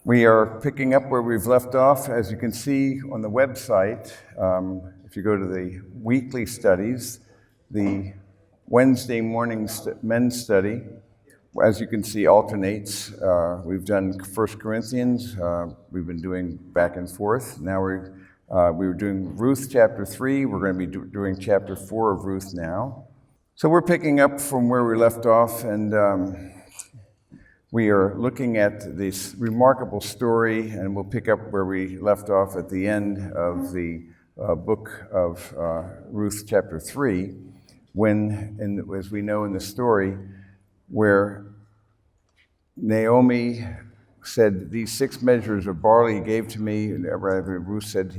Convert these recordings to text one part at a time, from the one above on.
We are picking up where we've left off. As you can see on the website, if you go to the weekly studies, the Wednesday morning men's study, as you can see, alternates. We've done 1 Corinthians. We've been doing back and forth. Now we were doing Ruth chapter 3. We're going to be doing chapter 4 of Ruth now. So we're picking up from where we left off, and we are looking at this remarkable story, and we'll pick up where we left off at the end of the book of Ruth chapter 3, when, as we know in the story, where Naomi said, "These 6 measures of barley he gave to me," and Ruth said,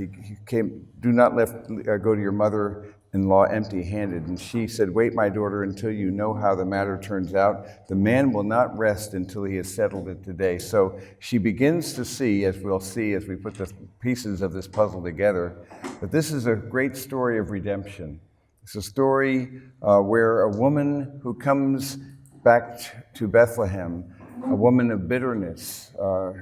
"Do not go to your mother-in-law empty-handed." And she said, "Wait, my daughter, until you know how the matter turns out. The man will not rest until he has settled it today." So she begins to see, as we'll see as we put the pieces of this puzzle together, that this is a great story of redemption. It's a story where a woman who comes back to Bethlehem, a woman of bitterness.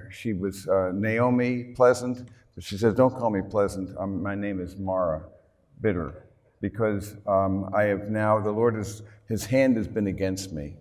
She was Naomi, pleasant, but she says, "Don't call me pleasant. My name is Mara, bitter, because I have now, the Lord his hand has been against me.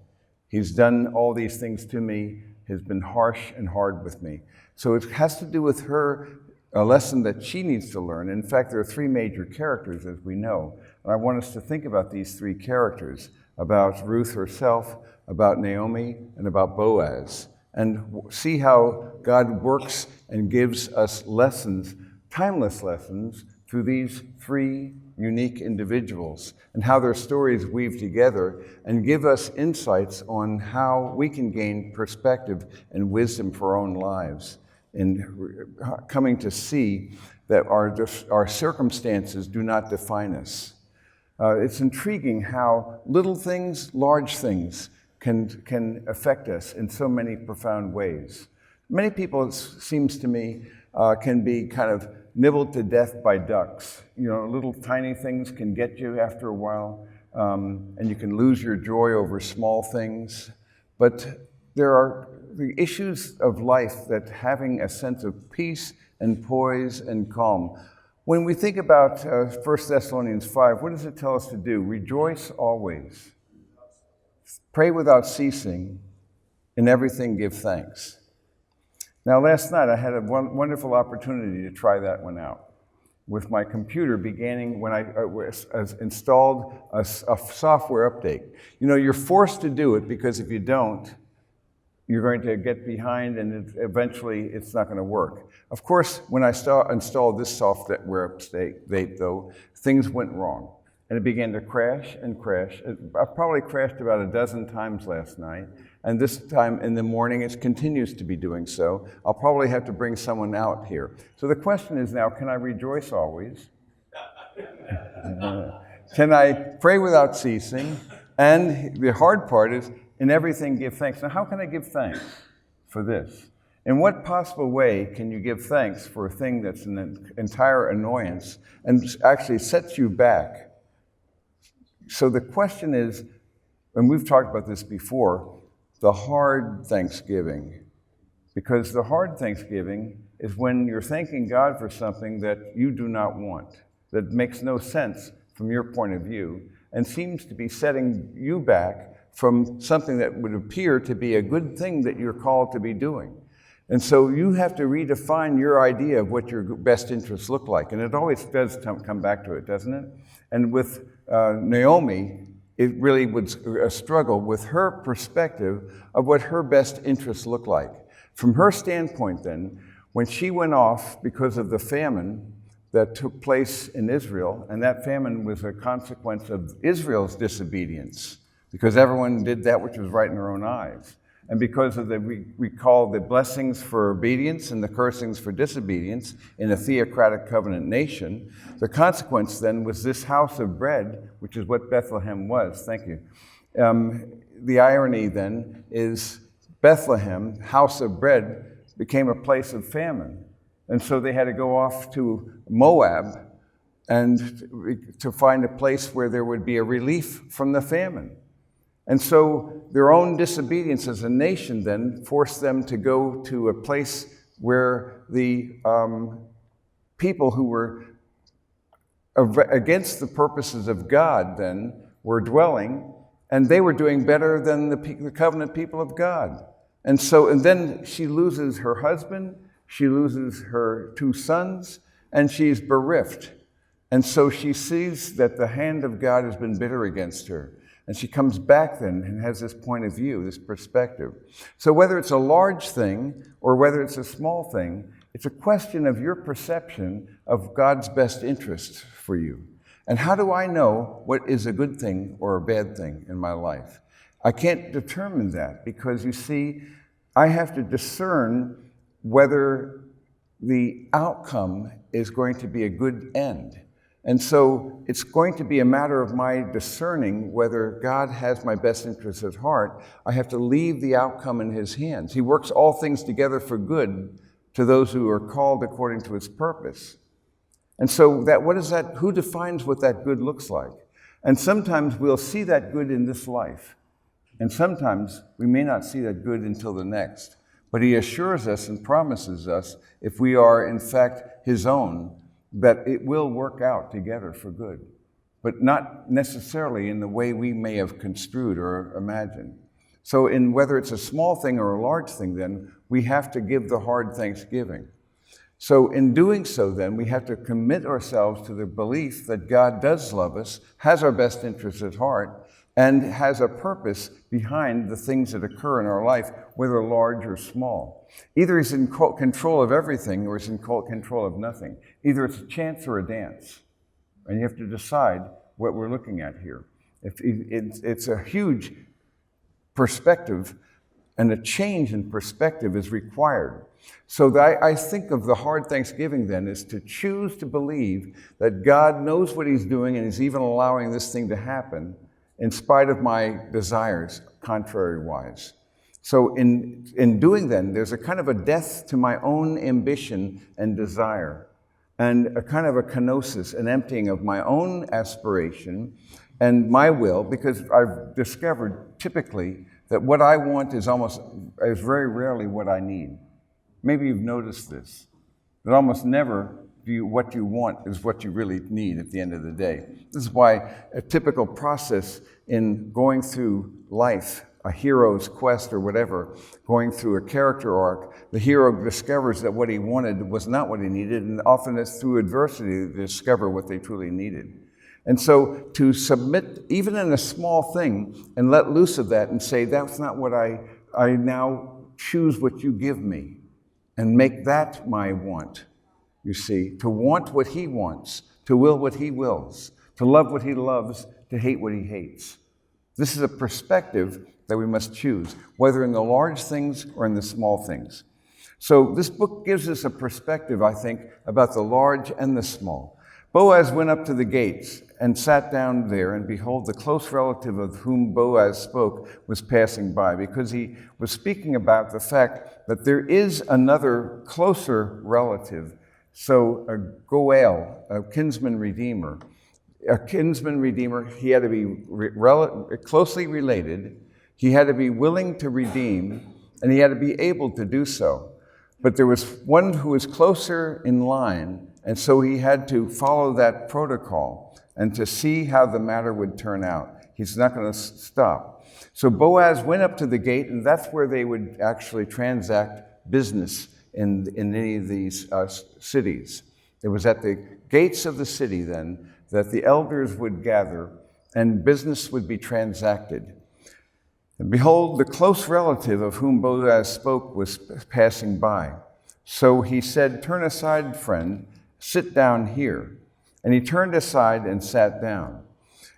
He's done all these things to me, has been harsh and hard with me." So it has to do with her, a lesson that she needs to learn. In fact, there are 3 major characters, as we know. And I want us to think about these 3 characters, about Ruth herself, about Naomi, and about Boaz, and see how God works and gives us lessons, timeless lessons, through these 3 unique individuals, and how their stories weave together and give us insights on how we can gain perspective and wisdom for our own lives, in coming to see that our circumstances do not define us. It's intriguing how little things, large things, can affect us in so many profound ways. Many people, it seems to me, can be kind of nibbled to death by ducks. You know, little tiny things can get you after a while, and you can lose your joy over small things. But there are the issues of life that having a sense of peace and poise and calm. When we think about 1 Thessalonians 5, what does it tell us to do? Rejoice always. Pray without ceasing. In everything give thanks. Now, last night I had a wonderful opportunity to try that one out with my computer, beginning when I installed a software update. You know, you're forced to do it because if you don't, you're going to get behind and eventually it's not going to work. Of course, when I installed this software update, though, things went wrong. And it began to crash and crash. I probably crashed about a dozen times last night. And this time in the morning, it continues to be doing so. I'll probably have to bring someone out here. So the question is now, can I rejoice always? Can I pray without ceasing? And the hard part is, in everything give thanks. Now, how can I give thanks for this? In what possible way can you give thanks for a thing that's an entire annoyance and actually sets you back? So the question is, and we've talked about this before, the hard thanksgiving. Because the hard thanksgiving is when you're thanking God for something that you do not want, that makes no sense from your point of view, and seems to be setting you back from something that would appear to be a good thing that you're called to be doing. And so you have to redefine your idea of what your best interests look like. And it always does come back to it, doesn't it? And with Naomi, it really was a struggle with her perspective of what her best interests look like. From her standpoint then, when she went off because of the famine that took place in Israel, and that famine was a consequence of Israel's disobedience, because everyone did that which was right in their own eyes. And because of we call the blessings for obedience and the cursings for disobedience in a theocratic covenant nation, the consequence then was this house of bread, which is what Bethlehem was. Thank you. The irony then is Bethlehem, house of bread, became a place of famine. And so they had to go off to Moab and to find a place where there would be a relief from the famine. And so their own disobedience as a nation then forced them to go to a place where the people who were against the purposes of God then were dwelling, and they were doing better than the covenant people of God. And then she loses her husband, she loses her 2 sons, and she's bereft. And so she sees that the hand of God has been bitter against her. And she comes back then and has this point of view, this perspective. So whether it's a large thing or whether it's a small thing, it's a question of your perception of God's best interests for you. And how do I know what is a good thing or a bad thing in my life? I can't determine that because, you see, I have to discern whether the outcome is going to be a good end. And so it's going to be a matter of my discerning whether God has my best interests at heart. I have to leave the outcome in His hands. He works all things together for good to those who are called according to His purpose. And so who defines what that good looks like? And sometimes we'll see that good in this life. And sometimes we may not see that good until the next. But He assures us and promises us, if we are in fact His own, that it will work out together for good, but not necessarily in the way we may have construed or imagined. So in whether it's a small thing or a large thing, then we have to give the hard thanksgiving. So in doing so, then, we have to commit ourselves to the belief that God does love us, has our best interests at heart, and has a purpose behind the things that occur in our life, whether large or small. Either He's in control of everything or He's in control of nothing. Either it's a chance or a dance. And you have to decide what we're looking at here. It's a huge perspective, and a change in perspective is required. So I think of the hard thanksgiving then is to choose to believe that God knows what He's doing and He's even allowing this thing to happen in spite of my desires, contrary-wise. So in doing then, there's a kind of a death to my own ambition and desire, and a kind of a kenosis, an emptying of my own aspiration and my will, because I've discovered typically that what I want is very rarely what I need. Maybe you've noticed this, that almost never what you want is what you really need at the end of the day. This is why a typical process in going through life, a hero's quest or whatever, going through a character arc, the hero discovers that what he wanted was not what he needed, and often it's through adversity they discover what they truly needed. And so to submit, even in a small thing, and let loose of that and say, that's not what I now choose what you give me, and make that my want. You see, to want what He wants, to will what He wills, to love what He loves, to hate what He hates. This is a perspective that we must choose, whether in the large things or in the small things. So this book gives us a perspective, I think, about the large and the small. Boaz went up to the gates and sat down there, and behold, the close relative of whom Boaz spoke was passing by, because he was speaking about the fact that there is another closer relative. So a Goel, a kinsman redeemer, he had to be closely related, he had to be willing to redeem, and he had to be able to do so. But there was one who was closer in line, and so he had to follow that protocol and to see how the matter would turn out. He's not going to stop. So Boaz went up to the gate, and that's where they would actually transact business in any of these cities. It was at the gates of the city then that the elders would gather and business would be transacted. And behold, the close relative of whom Boaz spoke was passing by. So he said, "Turn aside, friend, sit down here." And he turned aside and sat down.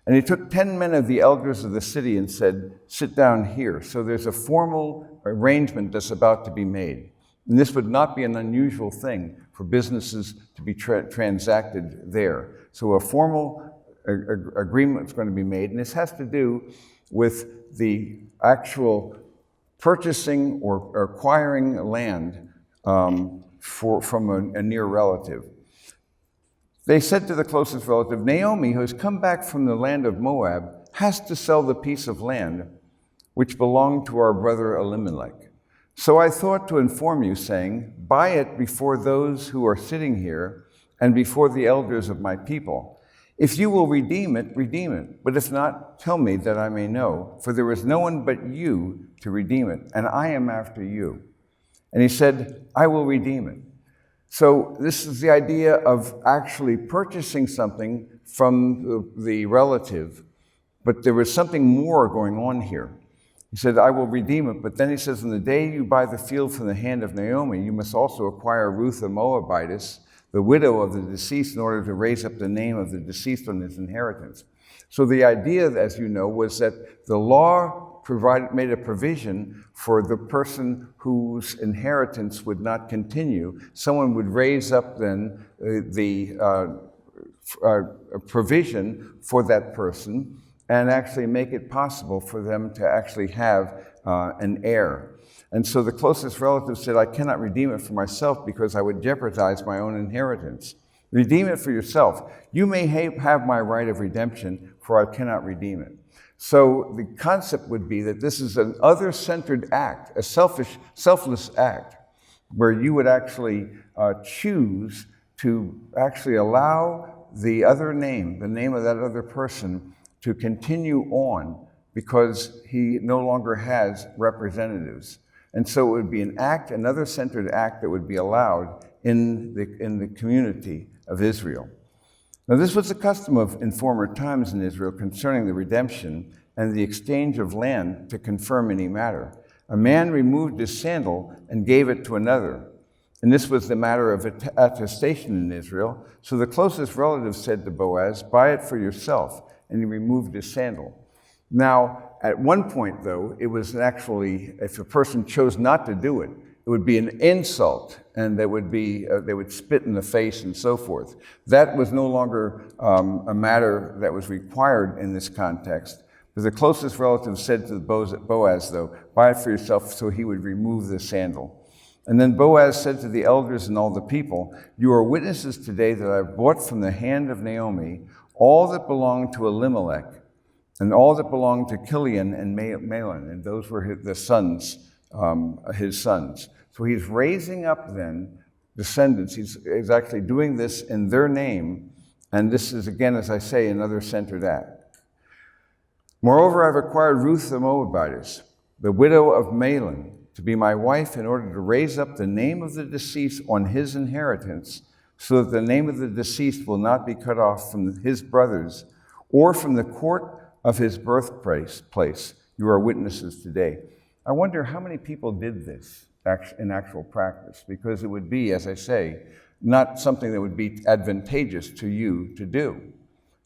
And he took 10 men of the elders of the city and said, "Sit down here." So there's a formal arrangement that's about to be made. And this would not be an unusual thing for businesses to be transacted there. So a formal agreement is going to be made, and this has to do with the actual purchasing or acquiring land from a near relative. They said to the closest relative, "Naomi, who has come back from the land of Moab, has to sell the piece of land which belonged to our brother Elimelech." So I thought to inform you, saying, buy it before those who are sitting here and before the elders of my people. If you will redeem it, redeem it. But if not, tell me that I may know, for there is no one but you to redeem it, and I am after you. And he said, I will redeem it. So this is the idea of actually purchasing something from the relative, but there was something more going on here. He said, I will redeem it. But then he says, on the day you buy the field from the hand of Naomi, you must also acquire Ruth the Moabitess, the widow of the deceased, in order to raise up the name of the deceased on his inheritance. So the idea, as you know, was that the law made a provision for the person whose inheritance would not continue. Someone would raise up then the provision for that person and actually make it possible for them to actually have an heir. And so the closest relative said, I cannot redeem it for myself because I would jeopardize my own inheritance. Redeem it for yourself. You may have my right of redemption, for I cannot redeem it. So the concept would be that this is an other-centered act, a selfless act, where you would actually choose to actually allow the other name, the name of that other person, to continue on because he no longer has representatives. And so it would be an act, another centered act that would be allowed in the community of Israel. Now this was the custom in former times in Israel concerning the redemption and the exchange of land to confirm any matter. A man removed his sandal and gave it to another. And this was the matter of attestation in Israel. So the closest relative said to Boaz, buy it for yourself. And he removed his sandal. Now, at one point, though, it was actually, if a person chose not to do it, it would be an insult, and there would be, they would spit in the face and so forth. That was no longer a matter that was required in this context. But the closest relative said to Boaz, though, buy it for yourself, so he would remove the sandal. And then Boaz said to the elders and all the people, you are witnesses today that I have bought from the hand of Naomi all that belonged to Elimelech, and all that belonged to Kilion and Mahlon, and those were his sons. So he's raising up then descendants. He's actually doing this in their name, and this is, again, as I say, another centered act. Moreover, I've acquired Ruth the Moabitess, the widow of Mahlon, to be my wife in order to raise up the name of the deceased on his inheritance, so that the name of the deceased will not be cut off from his brothers or from the court of his birthplace. You are witnesses today. I wonder how many people did this in actual practice, because it would be, as I say, not something that would be advantageous to you to do.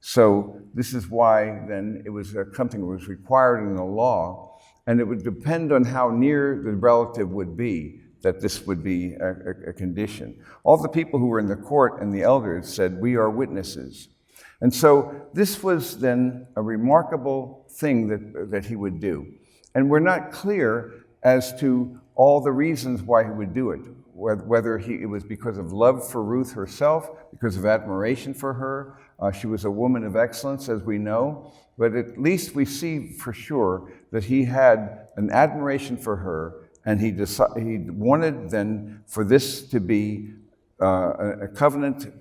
So this is why then it was something that was required in the law, and it would depend on how near the relative would be that this would be a condition. All the people who were in the court and the elders said, we are witnesses. And so this was then a remarkable thing that he would do. And we're not clear as to all the reasons why he would do it, whether it was because of love for Ruth herself, because of admiration for her. She was a woman of excellence, as we know, but at least we see for sure that he had an admiration for her, and he wanted then for this to be a covenant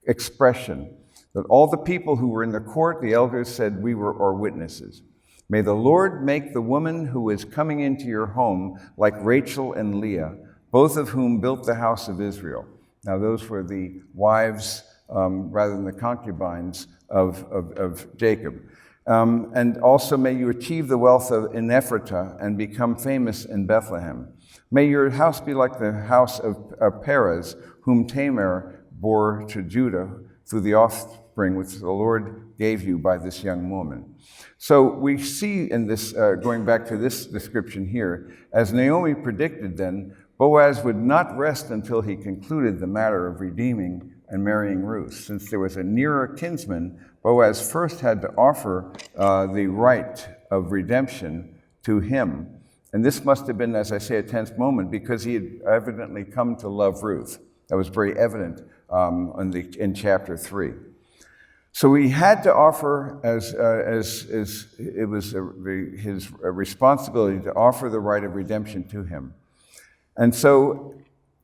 expression, that all the people who were in the court, the elders said, we are witnesses. May the Lord make the woman who is coming into your home like Rachel and Leah, both of whom built the house of Israel. Now those were the wives, rather than the concubines of Jacob. And also may you achieve the wealth in Ephratah and become famous in Bethlehem. May your house be like the house of Perez, whom Tamar bore to Judah through the offspring which the Lord gave you by this young woman. So we see in this, going back to this description here, as Naomi predicted then, Boaz would not rest until he concluded the matter of redeeming and marrying Ruth. Since there was a nearer kinsman, Boaz first had to offer the right of redemption to him. And this must have been, as I say, a tense moment because he had evidently come to love Ruth. That was very evident in chapter 3. So he had to offer, as it was his responsibility to offer the right of redemption to him. And so,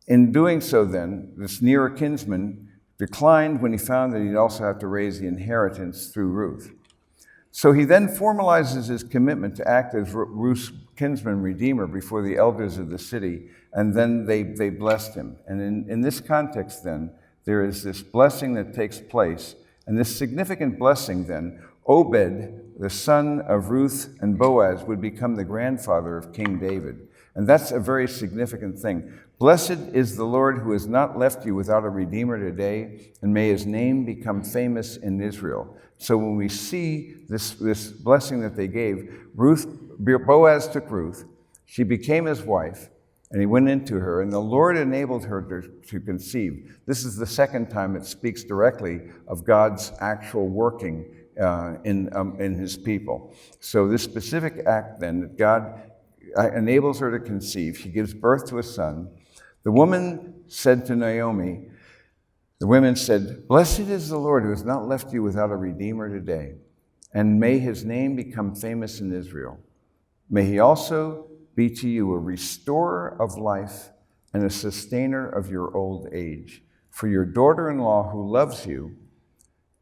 in doing so then, this nearer kinsman declined when he found that he'd also have to raise the inheritance through Ruth. So he then formalizes his commitment to act as Ruth's kinsman redeemer before the elders of the city, and then they blessed him. And in this context then, there is this blessing that takes place, and this significant blessing then, Obed, the son of Ruth and Boaz, would become the grandfather of King David. And that's a very significant thing. Blessed is the Lord who has not left you without a redeemer today, and may his name become famous in Israel. So when we see this blessing that they gave, Boaz took Ruth, she became his wife, and he went into her, and the Lord enabled her to conceive. This is the second time it speaks directly of God's actual working in his people. So this specific act then, that God enables her to conceive. She gives birth to a son. The woman said to Naomi, the women said, "Blessed is the Lord who has not left you without a redeemer today, and may his name become famous in Israel. May he also be to you a restorer of life and a sustainer of your old age. For your daughter-in-law who loves you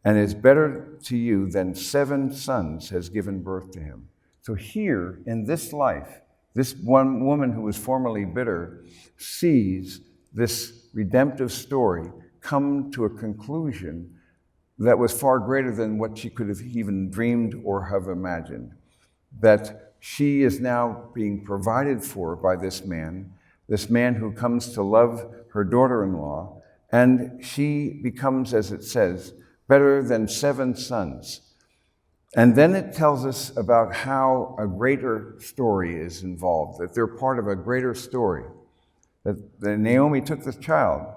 and is better to you than 7 sons has given birth to him." So here in this life, this one woman who was formerly bitter sees this redemptive story come to a conclusion that was far greater than what she could have even dreamed or have imagined. That she is now being provided for by this man who comes to love her daughter-in-law, and she becomes, as it says, better than 7 sons. And then it tells us about how a greater story is involved, that they're part of a greater story. That Naomi took the child,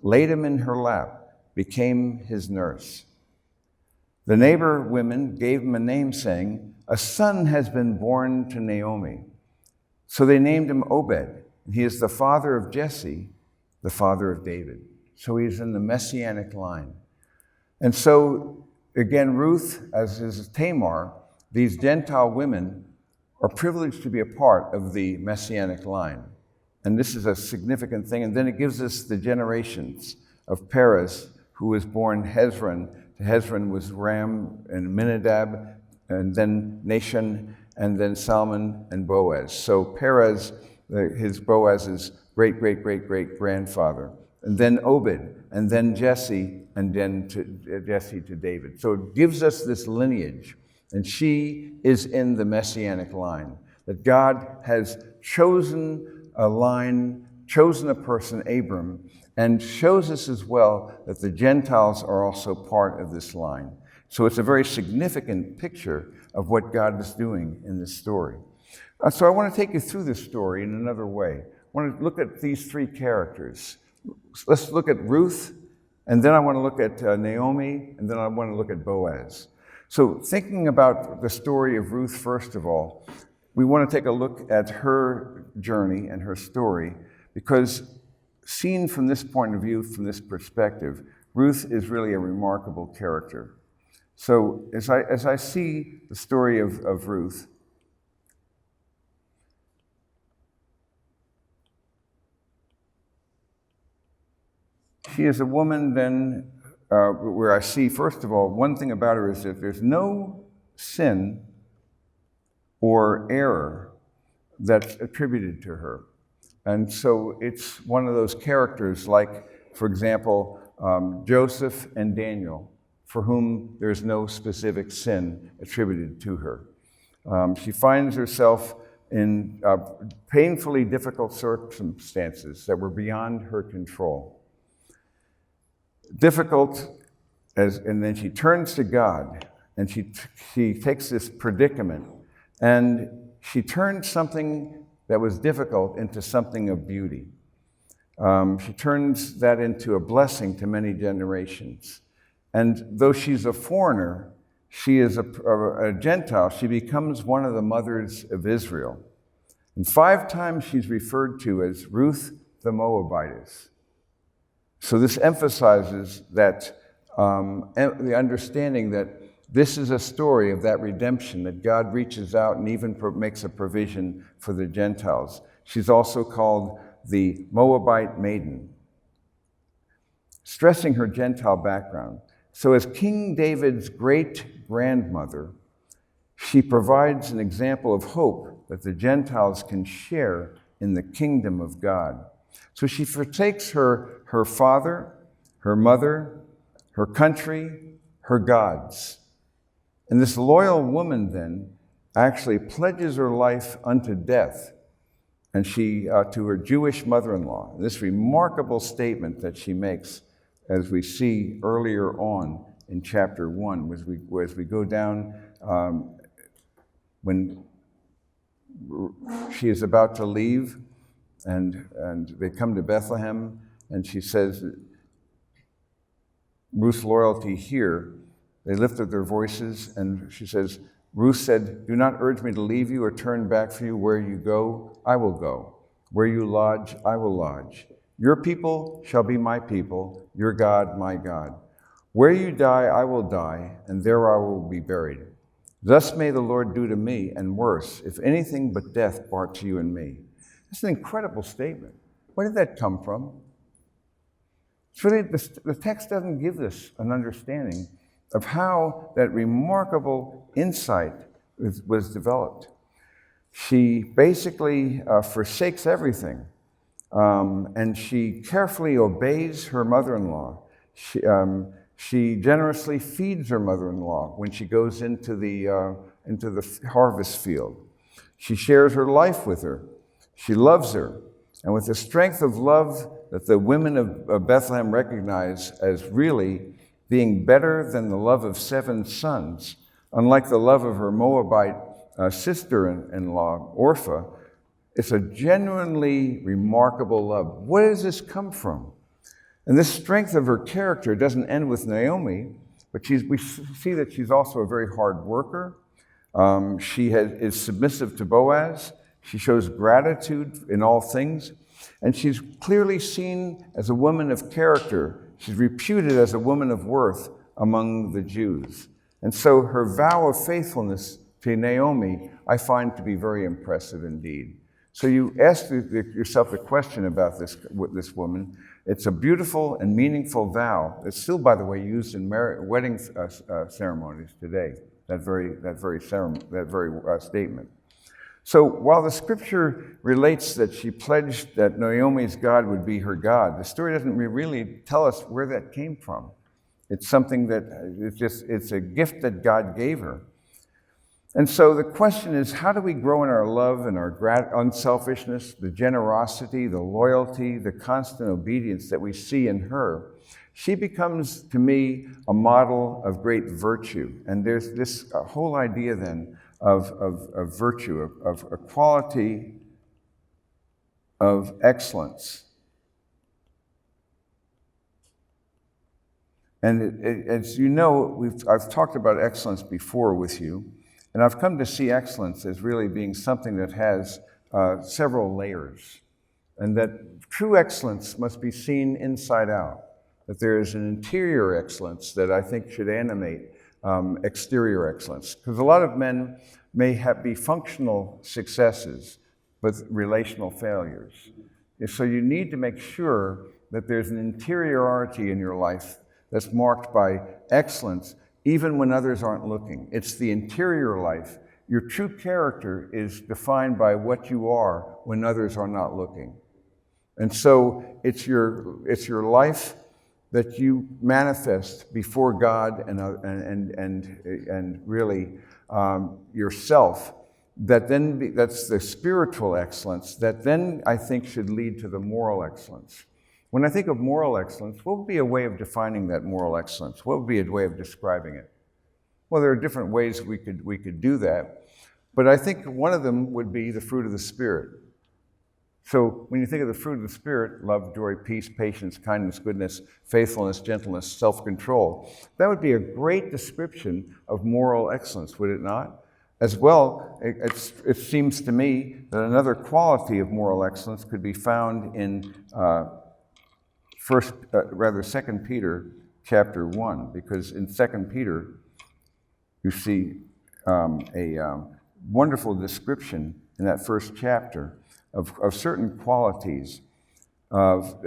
laid him in her lap, became his nurse. The neighbor women gave him a name, saying, "A son has been born to Naomi." So they named him Obed. He is the father of Jesse, the father of David. So he's in the messianic line. And so, again, Ruth, as is Tamar, these Gentile women are privileged to be a part of the messianic line. And this is a significant thing. And then it gives us the generations of Perez, who was born Hezron. Hezron was Ram and Aminadab, and then Nahshon, and then Salmon and Boaz. So Perez, Boaz's great-great-great-great-grandfather. And then Obed, and then Jesse, and then Jesse to David. So it gives us this lineage, and she is in the messianic line, that God has chosen a line, chosen a person, Abram, and shows us as well that the Gentiles are also part of this line. So it's a very significant picture of what God is doing in this story. So I want to take you through this story in another way. I want to look at these 3 characters. Let's look at Ruth, and then I want to look at Naomi, and then I want to look at Boaz. So thinking about the story of Ruth, first of all, we want to take a look at her journey and her story, because seen from this point of view, from this perspective, Ruth is really a remarkable character. So as I see the story of Ruth, she is a woman then where I see, first of all, one thing about her is that there's no sin or error that's attributed to her. And so it's one of those characters like, for example, Joseph and Daniel, for whom there's no specific sin attributed to her. She finds herself in painfully difficult circumstances that were beyond her control. Difficult, and then she turns to God, and she takes this predicament, and she turns something that was difficult into something of beauty. She turns that into a blessing to many generations. And though she's a foreigner, she is a Gentile, she becomes one of the mothers of Israel. And 5 times she's referred to as Ruth the Moabitess. So this emphasizes that the understanding that this is a story of that redemption, that God reaches out and even makes a provision for the Gentiles. She's also called the Moabite maiden, stressing her Gentile background. So as King David's great-grandmother, she provides an example of hope that the Gentiles can share in the kingdom of God. So she forsakes her father, her mother, her country, her gods. And this loyal woman then actually pledges her life unto death, and she to her Jewish mother-in-law. This remarkable statement that she makes, as we see earlier on in chapter 1, as we go down, when she is about to leave, and they come to Bethlehem, and she says, Ruth's loyalty here, they lifted their voices, and she says, Ruth said, "Do not urge me to leave you or turn back for you. Where you go, I will go. Where you lodge, I will lodge. Your people shall be my people, your God, my God. Where you die, I will die, and there I will be buried. Thus may the Lord do to me, and worse, if anything but death part to you and me." It's an incredible statement. Where did that come from? It's really, the text doesn't give us an understanding of how that remarkable insight was developed. She basically forsakes everything, and she carefully obeys her mother-in-law. She generously feeds her mother-in-law when she goes into the harvest field. She shares her life with her. She loves her. And with the strength of love that the women of Bethlehem recognize as really being better than the love of 7 sons, unlike the love of her Moabite sister-in-law, Orpah, it's a genuinely remarkable love. Where does this come from? And this strength of her character doesn't end with Naomi, but we see that she's also a very hard worker. She is submissive to Boaz. She shows gratitude in all things. And she's clearly seen as a woman of character. She's reputed as a woman of worth among the Jews. And so her vow of faithfulness to Naomi, I find to be very impressive indeed. So you ask yourself the question about this woman. It's a beautiful and meaningful vow. It's still, by the way, used in wedding ceremonies today, that very statement. So while the scripture relates that she pledged that Naomi's God would be her God, the story doesn't really tell us where that came from. It's something that it's a gift that God gave her. And so the question is, how do we grow in our love and our unselfishness, the generosity, the loyalty, the constant obedience that we see in her? She becomes, to me, a model of great virtue. And there's this whole idea then of virtue, of a quality of excellence. And as you know, I've talked about excellence before with you, and I've come to see excellence as really being something that has several layers, and that true excellence must be seen inside out, that there is an interior excellence that I think should animate exterior excellence. Because a lot of men may be functional successes, but relational failures. And so you need to make sure that there's an interiority in your life that's marked by excellence, even when others aren't looking. It's the interior life. Your true character is defined by what you are when others are not looking. And so it's your life that you manifest before God and really yourself, that's the spiritual excellence that then I think should lead to the moral excellence. When I think of moral excellence, what would be a way of defining that moral excellence? What would be a way of describing it? Well, there are different ways we could do that, but I think one of them would be the fruit of the Spirit. So when you think of the fruit of the Spirit, love, joy, peace, patience, kindness, goodness, faithfulness, gentleness, self-control, that would be a great description of moral excellence, would it not? As well, it seems to me that another quality of moral excellence could be found in 2 Peter chapter 1, because in 2 Peter you see a wonderful description in that first chapter of certain qualities of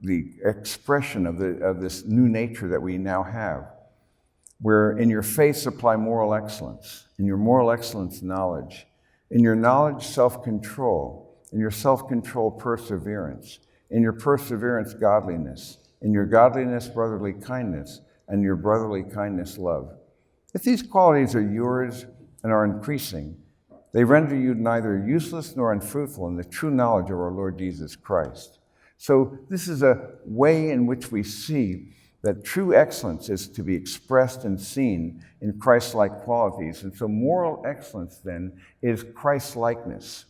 the expression of this new nature that we now have, where in your faith supply moral excellence, in your moral excellence knowledge, in your knowledge self-control, in your self-control perseverance, in your perseverance godliness, in your godliness brotherly kindness, and your brotherly kindness love. If these qualities are yours and are increasing, they render you neither useless nor unfruitful in the true knowledge of our Lord Jesus Christ. So this is a way in which we see that true excellence is to be expressed and seen in Christ-like qualities. And so moral excellence then is Christ-likeness.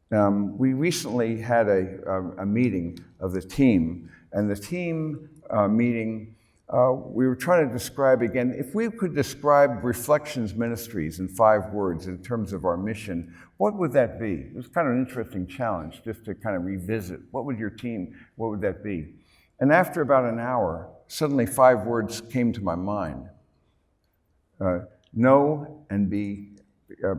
We recently had a meeting of the team, and the team meeting, we were trying to describe again, if we could describe Reflections Ministries in 5 words in terms of our mission, what would that be? It was kind of an interesting challenge just to kind of revisit. What would that be? And after about an hour, suddenly 5 words came to my mind. Know and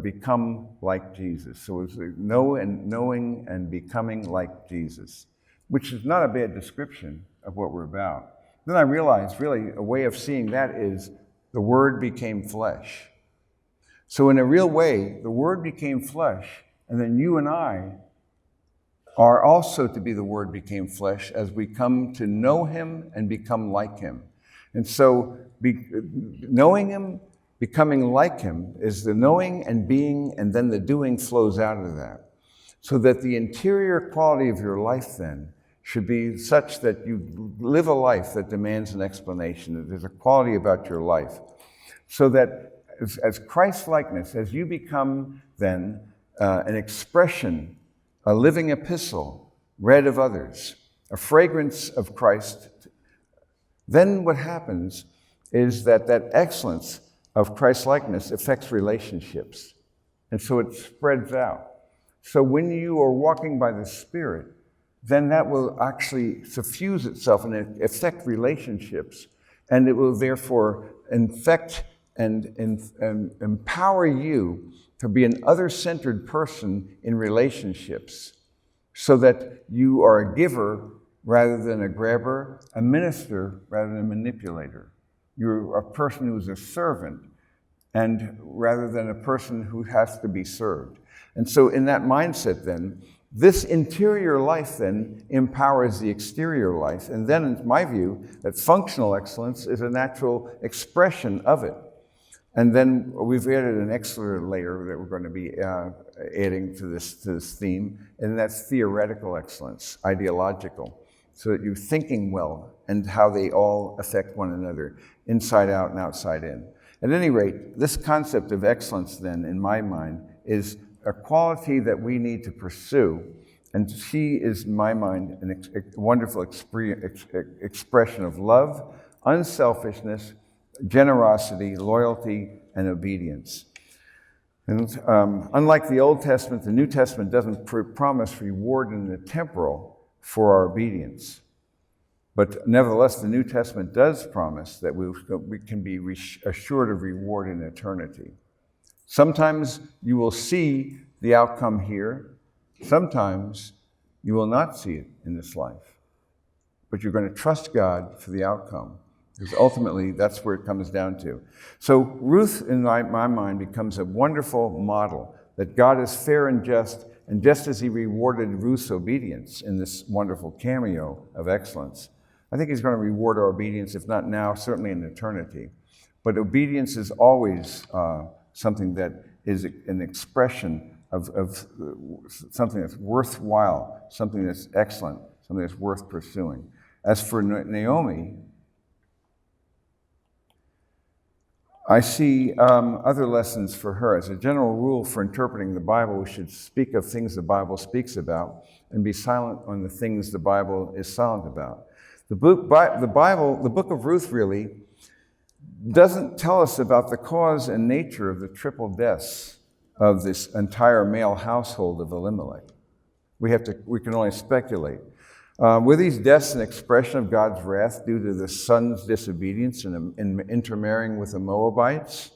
become like Jesus. So it was knowing and becoming like Jesus, which is not a bad description of what we're about. Then I realized really a way of seeing that is the Word became flesh. So in a real way, the Word became flesh, and then you and I are also to be the Word became flesh as we come to know Him and become like Him. And so knowing Him, becoming like Him is the knowing and being, and then the doing flows out of that. So that the interior quality of your life then should be such that you live a life that demands an explanation, that there's a quality about your life. So that as Christ-likeness, as you become then an expression, a living epistle read of others, a fragrance of Christ, then what happens is that excellence of Christ-likeness affects relationships. And so it spreads out. So when you are walking by the Spirit, then that will actually suffuse itself and affect relationships. And it will therefore infect and empower you to be an other-centered person in relationships, so that you are a giver rather than a grabber, a minister rather than a manipulator. You're a person who's a servant, and rather than a person who has to be served. And so in that mindset then, this interior life then empowers the exterior life. And then in my view, that functional excellence is a natural expression of it. And then we've added an extra layer that we're going to be adding to this theme, and that's theoretical excellence, ideological, so that you're thinking well and how they all affect one another, inside out and outside in. At any rate, this concept of excellence then, in my mind, is a quality that we need to pursue, and she is, in my mind, a wonderful expression of love, unselfishness, generosity, loyalty, and obedience. And unlike the Old Testament, the New Testament doesn't promise reward in the temporal for our obedience. But nevertheless, the New Testament does promise that we can be assured of reward in eternity. Sometimes you will see the outcome here. Sometimes you will not see it in this life. But you're going to trust God for the outcome, because ultimately that's where it comes down to. So Ruth, in my mind, becomes a wonderful model that God is fair and just as He rewarded Ruth's obedience in this wonderful cameo of excellence, I think He's going to reward our obedience, if not now, certainly in eternity. But obedience is always something that is an expression of something that's worthwhile, something that's excellent, something that's worth pursuing. As for Naomi, I see other lessons for her. As a general rule for interpreting the Bible, we should speak of things the Bible speaks about and be silent on the things the Bible is silent about. The book of Ruth really doesn't tell us about the cause and nature of the triple deaths of this entire male household of Elimelech. We can only speculate. Were these deaths an expression of God's wrath due to the son's disobedience and intermarrying with the Moabites?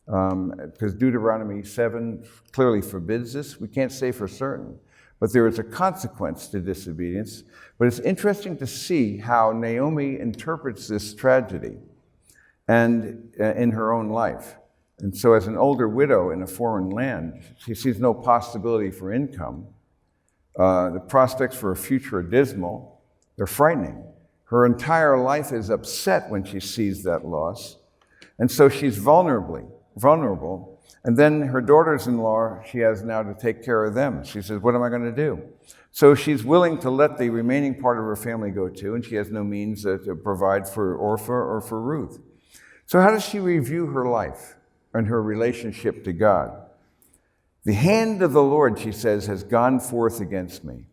Because Deuteronomy 7 clearly forbids this. We can't say for certain. but there is a consequence to disobedience. But it's interesting to see how Naomi interprets this tragedy and in her own life. And so as an older widow in a foreign land, she sees no possibility for income. The prospects for a future are dismal. They're frightening. Her entire life is upset when she sees that loss. And so she's vulnerable. And then her daughters-in-law, she has now to take care of them. She says, what am I going to do? So she's willing to let the remaining part of her family go too, and she has no means to provide for Orpah or for Ruth. So how does she review her life and her relationship to God? The hand of the Lord, she says, has gone forth against me.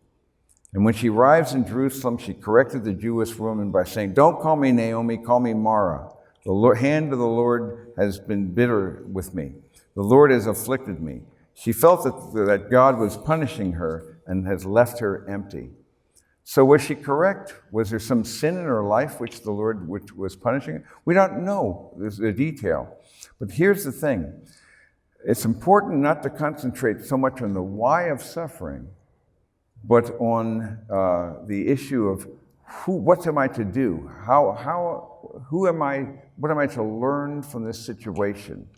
And when she arrives in Jerusalem, she corrected the Jewish woman by saying, don't call me Naomi, call me Mara. The hand of the Lord has been bitter with me. The Lord has afflicted me. She felt that God was punishing her and has left her empty. So was she correct? Was there some sin in her life which the Lord was punishing her? We don't know the detail. But here's the thing. It's important not to concentrate so much on the why of suffering, but on the issue of what am I to do? What am I to learn from this situation?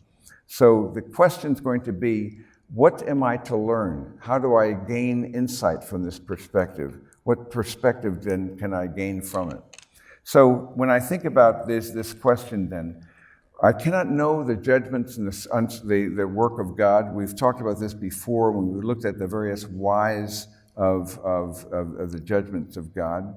So the question's going to be, what am I to learn? How do I gain insight from this perspective? What perspective then can I gain from it? So when I think about this question then, I cannot know the judgments and the work of God. We've talked about this before when we looked at the various whys of the judgments of God.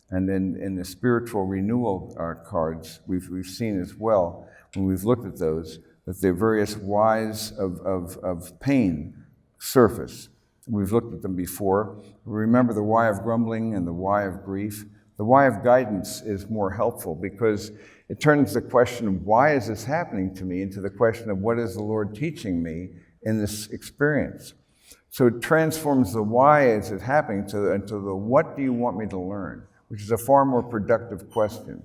And then in the spiritual renewal cards, we've seen as well, when we've looked at those, that the various whys of pain surface. We've looked at them before. Remember the why of grumbling and the why of grief. The why of guidance is more helpful because it turns the question of why is this happening to me into the question of what is the Lord teaching me in this experience. So it transforms the why is it happening into the what do you want me to learn, which is a far more productive question.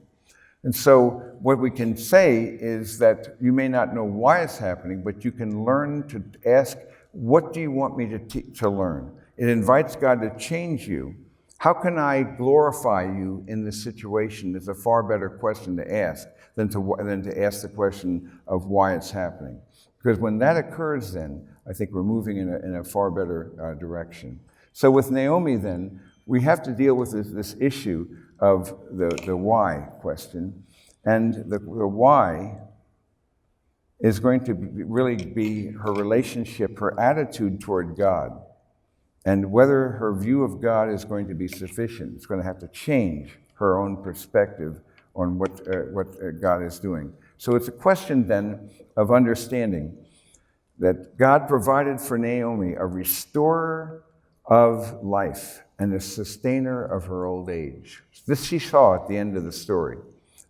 And so what we can say is that you may not know why it's happening, but you can learn to ask, what do you want me to learn? It invites God to change you. How can I glorify you in this situation? It's a far better question to ask than to ask the question of why it's happening. Because when that occurs then, I think we're moving in a far better direction. So with Naomi then, we have to deal with this issue of the why question. And the why is going to really be her relationship, her attitude toward God, and whether her view of God is going to be sufficient. It's going to have to change her own perspective on what God is doing. So it's a question then of understanding that God provided for Naomi a restorer of life and a sustainer of her old age. This she saw at the end of the story,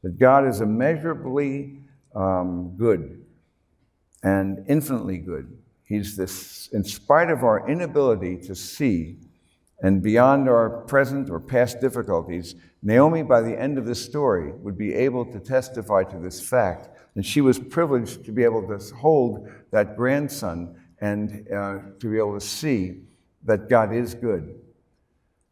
that God is immeasurably good and infinitely good. He's this, in spite of our inability to see and beyond our present or past difficulties, Naomi, by the end of this story, would be able to testify to this fact. And she was privileged to be able to hold that grandson and to be able to see that God is good.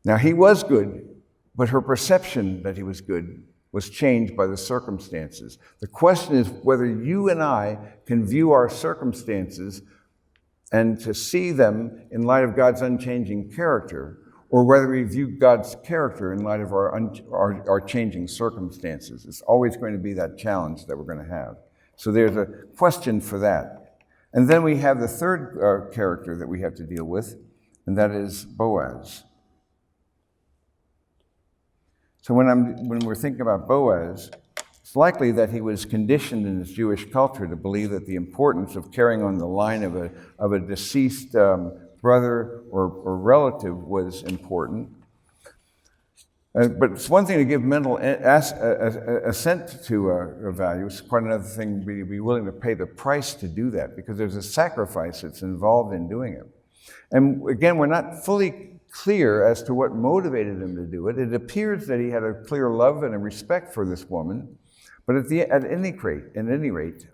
Now, he was good, but her perception that he was good was changed by the circumstances. The question is whether you and I can view our circumstances and to see them in light of God's unchanging character, or whether we view God's character in light of our changing circumstances. It's always going to be that challenge that we're going to have. So there's a question for that. And then we have the third character that we have to deal with, and that is Boaz. So when we're thinking about Boaz, it's likely that he was conditioned in his Jewish culture to believe that the importance of carrying on the line of a deceased brother or relative was important. But it's one thing to give mental assent to a value. It's quite another thing to be willing to pay the price to do that, because there's a sacrifice that's involved in doing it. And again, we're not fully clear as to what motivated him to do it. It appears that he had a clear love and a respect for this woman, but at any rate,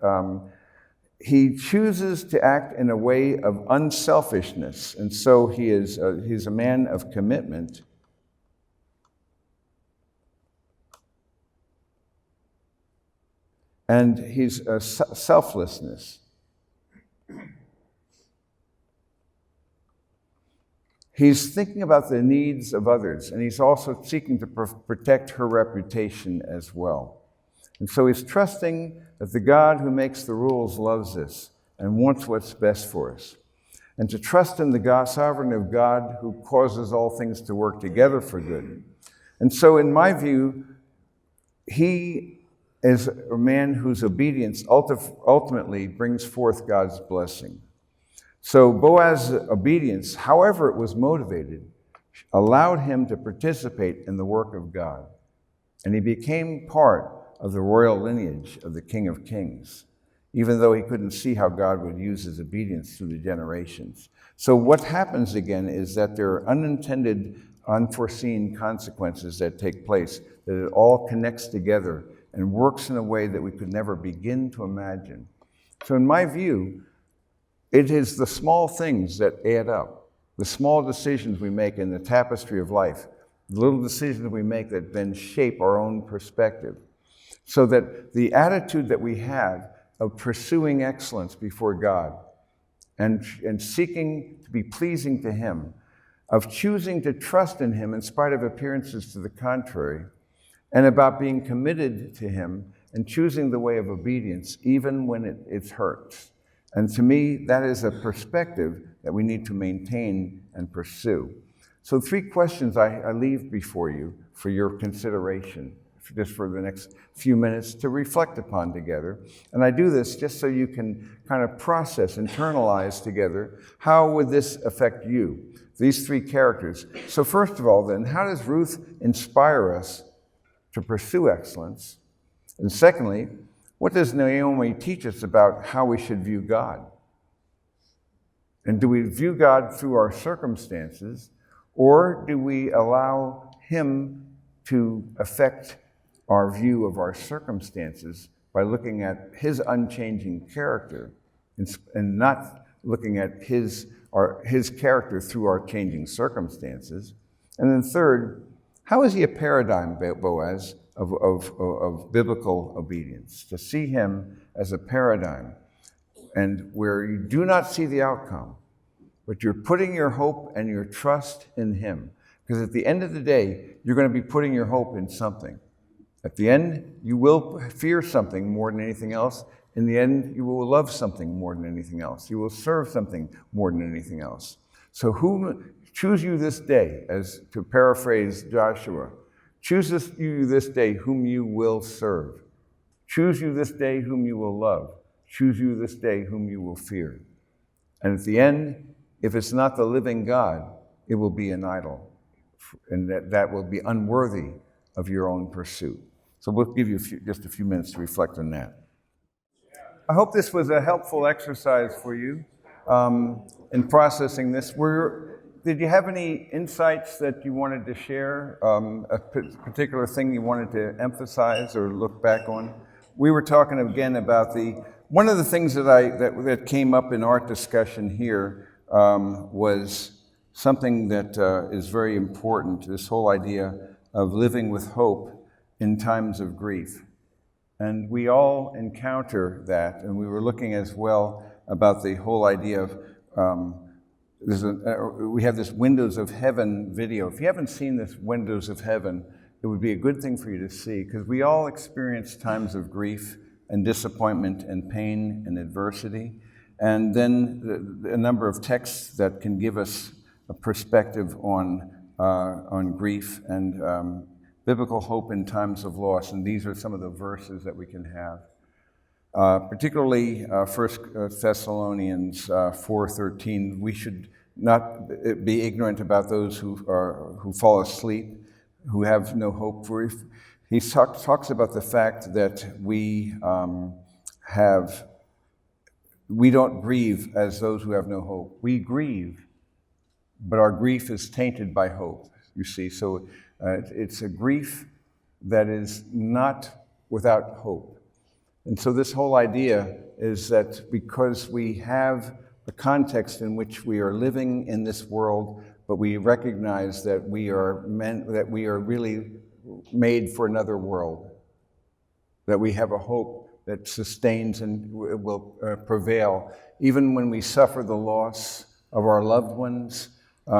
he chooses to act in a way of unselfishness, and so he's a man of commitment. And he's a selflessness. He's thinking about the needs of others, and he's also seeking to protect her reputation as well. And so he's trusting that the God who makes the rules loves us and wants what's best for us. And to trust in the sovereignty of God who causes all things to work together for good. And so in my view, he is a man whose obedience ultimately brings forth God's blessing. So Boaz's obedience, however it was motivated, allowed him to participate in the work of God. And he became part of the royal lineage of the King of Kings, even though he couldn't see how God would use his obedience through the generations. So what happens again is that there are unintended, unforeseen consequences that take place, that it all connects together and works in a way that we could never begin to imagine. So in my view, it is the small things that add up, the small decisions we make in the tapestry of life, the little decisions we make that then shape our own perspective. So that the attitude that we have of pursuing excellence before God and seeking to be pleasing to Him, of choosing to trust in Him in spite of appearances to the contrary, and about being committed to Him and choosing the way of obedience even when it hurts. And to me, that is a perspective that we need to maintain and pursue. So 3 questions I leave before you for your consideration, just for the next few minutes to reflect upon together. And I do this just so you can kind of process, internalize together, how would this affect you? These 3 characters. So first of all then, how does Ruth inspire us to pursue excellence? And secondly, what does Naomi teach us about how we should view God? And do we view God through our circumstances, or do we allow Him to affect our view of our circumstances by looking at His unchanging character and not looking at His character through our changing circumstances? And then third, how is he a paradigm, Boaz, of biblical obedience? To see him as a paradigm, and where you do not see the outcome, but you're putting your hope and your trust in Him. Because at the end of the day, you're going to be putting your hope in something. At the end, you will fear something more than anything else. In the end, you will love something more than anything else. You will serve something more than anything else. So choose you this day, as to paraphrase Joshua, choose you this day whom you will serve. Choose you this day whom you will love. Choose you this day whom you will fear. And at the end, if it's not the living God, it will be an idol. And that will be unworthy of your own pursuit. So we'll give you just a few minutes to reflect on that. I hope this was a helpful exercise for you in processing this. Did you have any insights that you wanted to share, a particular thing you wanted to emphasize or look back on? We were talking again about one of the things that came up in our discussion here was something that is very important, this whole idea of living with hope in times of grief. And we all encounter that, and we were looking as well about the whole idea of we have this Windows of Heaven video. If you haven't seen this Windows of Heaven, it would be a good thing for you to see, because we all experience times of grief and disappointment and pain and adversity. And then a number of texts that can give us a perspective on grief and biblical hope in times of loss. And these are some of the verses that we can have. Particularly 1 Thessalonians 4:13, we should not be ignorant about those who fall asleep, who have no hope for it. He talks about the fact that we don't grieve as those who have no hope. We grieve, but our grief is tainted by hope, you see. So it's a grief that is not without hope. And so this whole idea is that because we have the context in which we are living in this world, but we recognize that we are really made for another world, that we have a hope that sustains and will prevail. Even when we suffer the loss of our loved ones,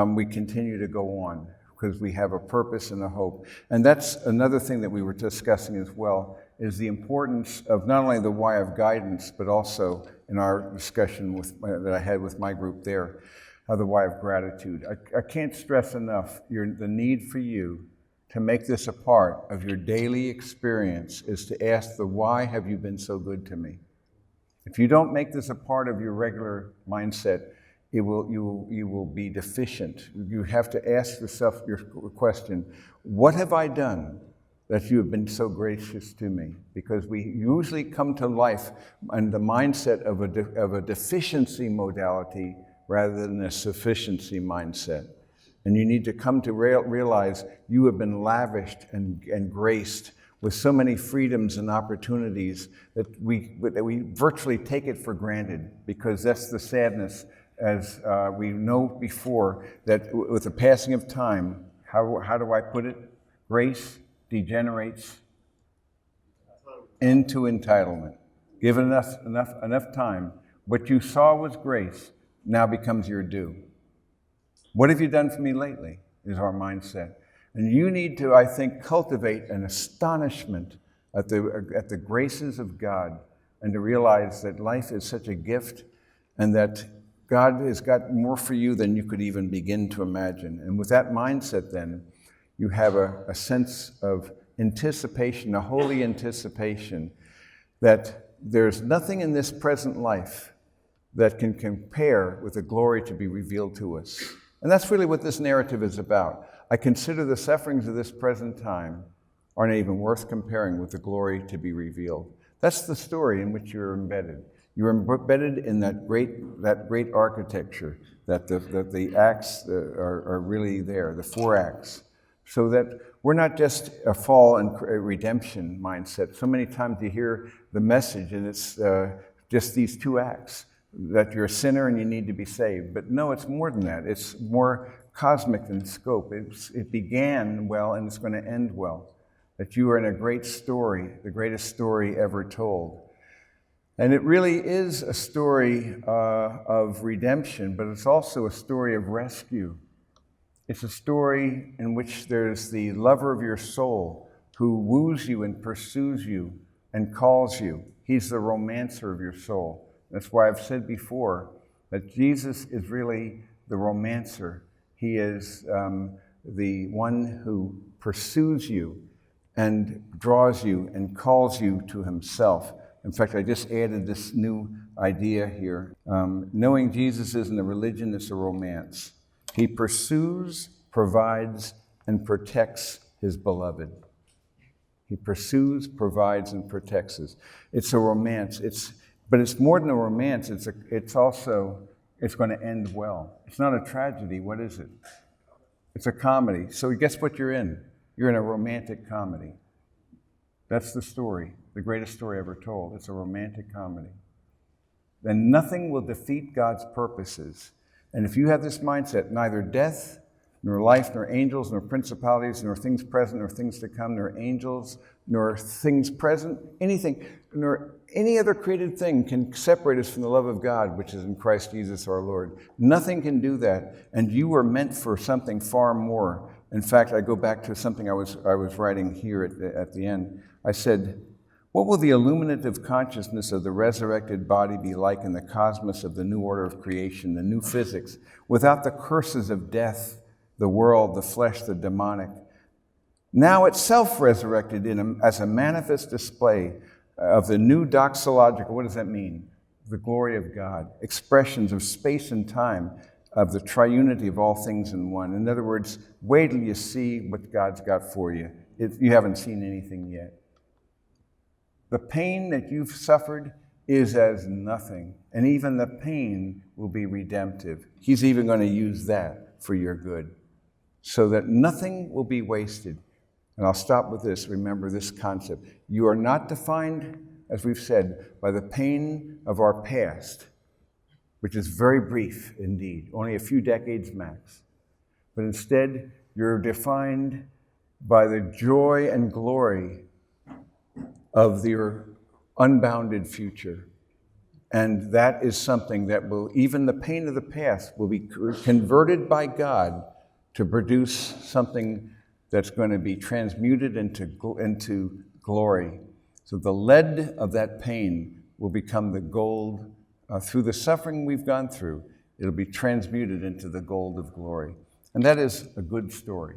we continue to go on because we have a purpose and a hope. And that's another thing that we were discussing as well, is the importance of not only the why of guidance, but also in our discussion that I had with my group there, the why of gratitude. I can't stress enough the need for you to make this a part of your daily experience is to ask the why have you been so good to me? If you don't make this a part of your regular mindset, you will be deficient. You have to ask yourself your question, what have I done that you have been so gracious to me? Because we usually come to life in the mindset of a deficiency modality rather than a sufficiency mindset. And you need to come to realize you have been lavished and graced with so many freedoms and opportunities that we virtually take it for granted, because that's the sadness, as we know before, that with the passing of time, how do I put it? Grace degenerates into entitlement. Given enough time, what you saw was grace now becomes your due. What have you done for me lately is our mindset. And you need to, I think, cultivate an astonishment at the graces of God, and to realize that life is such a gift and that God has got more for you than you could even begin to imagine. And with that mindset then, you have a sense of anticipation, a holy anticipation, that there's nothing in this present life that can compare with the glory to be revealed to us. And that's really what this narrative is about. I consider the sufferings of this present time are not even worth comparing with the glory to be revealed. That's the story in which you're embedded. You're embedded in that great architecture, that the acts are really there, the 4 acts, so that we're not just a fall and redemption mindset. So many times you hear the message and it's just these 2 acts, that you're a sinner and you need to be saved. But no, it's more than that. It's more cosmic in scope. It began well and it's going to end well. That you are in a great story, the greatest story ever told. And it really is a story of redemption, but it's also a story of rescue. It's a story in which there's the lover of your soul who woos you and pursues you and calls you. He's the romancer of your soul. That's why I've said before that Jesus is really the romancer. He is the one who pursues you and draws you and calls you to himself. In fact, I just added this new idea here. Knowing Jesus isn't a religion, it's a romance. He pursues, provides, and protects his beloved. He pursues, provides, and protects us. It's a romance. But it's more than a romance. It's going to end well. It's not a tragedy. What is it? It's a comedy. So guess what you're in? You're in a romantic comedy. That's the story, the greatest story ever told. It's a romantic comedy. Then nothing will defeat God's purposes. And if you have this mindset, neither death, nor life, nor angels, nor principalities, nor things present, nor things to come, nor angels, nor things present, anything, nor any other created thing can separate us from the love of God, which is in Christ Jesus our Lord. Nothing can do that, and you were meant for something far more. In fact, I go back to something I was writing here at the end. I said, what will the illuminative consciousness of the resurrected body be like in the cosmos of the new order of creation, the new physics, without the curses of death, the world, the flesh, the demonic, now itself resurrected as a manifest display of the new doxological, what does that mean? The glory of God, expressions of space and time, of the triunity of all things in one. In other words, wait till you see what God's got for you. You haven't seen anything yet. The pain that you've suffered is as nothing, and even the pain will be redemptive. He's even going to use that for your good, so that nothing will be wasted. And I'll stop with this. Remember this concept. You are not defined as we've said, by the pain of our past, which is very brief indeed, only a few decades max. But instead, you're defined by the joy and glory of your unbounded future. And that is something that will, even the pain of the past, will be converted by God to produce something that's going to be transmuted into glory. So the lead of that pain will become the gold. Through the suffering we've gone through, it'll be transmuted into the gold of glory. And that is a good story.